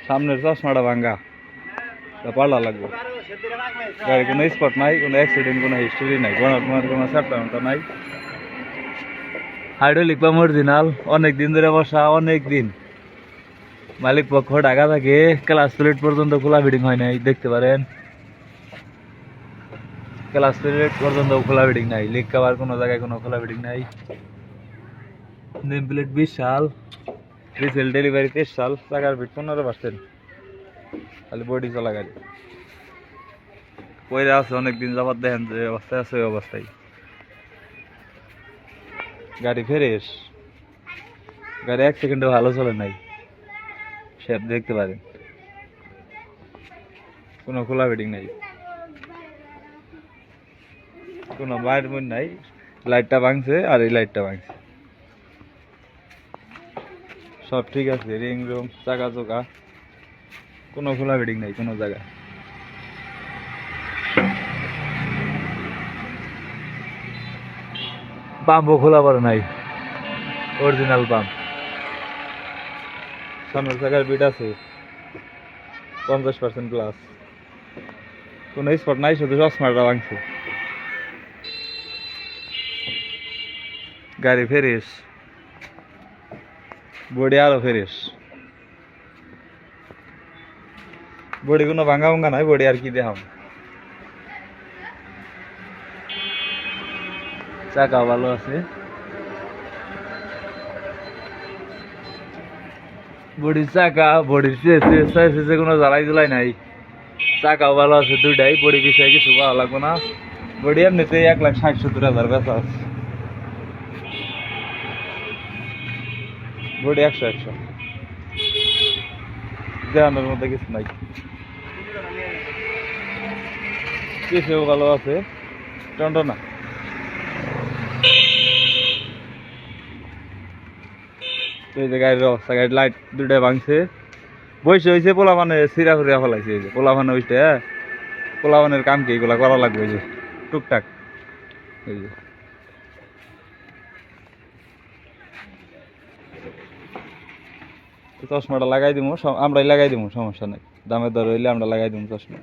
সামনের চশমাটা ভাঙ্গা, পাল্লা লাগবে। গাড়ি কোনো স্পট নাই, কোনো অ্যাক্সিডেন্ট, কোনো হিস্টোরি নাই, কোনো চ্যাপ্টার নাই। হাইড্রোলিক পাম্প অরিজিনাল, অনেক দিন ধরে বসা, অনেক দিন। মালিক পক্ষ ঢাকা থাকে, ক্লাস প্লেট পর্যন্ত খোলা ফিটিং হয় নাই, দেখতে পারেন। ক্লাস প্লেট পর্যন্ত খোলা ফিটিং নাই, লিক কাভার কোনো জায়গায় কোনো খোলা ফিটিং নাই। নেম প্লেট 20 সাল, রিসেল ডেলিভারি 23 সাল, টাকার ফিট 15%। খালি বডি চলা গাড়ি পয়রা আছে অনেকদিন যাবার, দেখেন যে অবস্থায় আছে ওই অবস্থায়। গাড়ি ফ্রেশ, গাড়ি 1 সেকেন্ডে ভালো চলে নাই, সে দেখতে পারেন। কোনো খোলা ফিটিং নাই, কোনো বাইর মন নাই। লাইটটা ভাঙছে আর এই লাইটটা ভাঙছে, সব ঠিক আছে। রিং রুম, চাকা চোকা, কোনো খোলা ফিটিং নাই কোনো জায়গায়। পাম্পও খোলা পড়ে নাই, অরিজিনাল পাম্প। সামনের চাকার বিট আছে 50% প্লাস, কোনো স্পট নাই, শুধু চশমাটা ভাঙছে। গাড়ি ফ্রেশ, বডি আরো ফ্রেশ, বডি কোনো ভাঙা ভাঙা নাই, বডি আর কি দেখাম। চাকা ভালো আছে, বডির চাকা, বডির চেসে কোনো জ্বালাই জ্বালাই নাই। চাকাও ভালো আছে দুইটাই, বডি পিছিয়ে কিছু ভালো লাগবে না। বডি এমনিতে 1,60,70,000 বেচা আছে, বডি 100 দেওয়ানোর মধ্যে কিছু নাই। পিছেও ভালো আছে, টন্ড না। এই যে গাড়ির অবস্থা, গাড়ির লাইট দুইটা ভাঙছে, বসে হয়েছে পোলাপানে সিরা ফুরিয়া ফেলাইছে। এই যে পোলাপানে ওইটা, পোলাপানের কাম কি এগুলা করা লাগবে, এই যে টুকটাক। এই যে চশমাটা লাগাই দিব, আমরাই লাগাই দিব, সমস্যা নাই। দামের দর হইলে আমরা লাগাই দিব চশমা।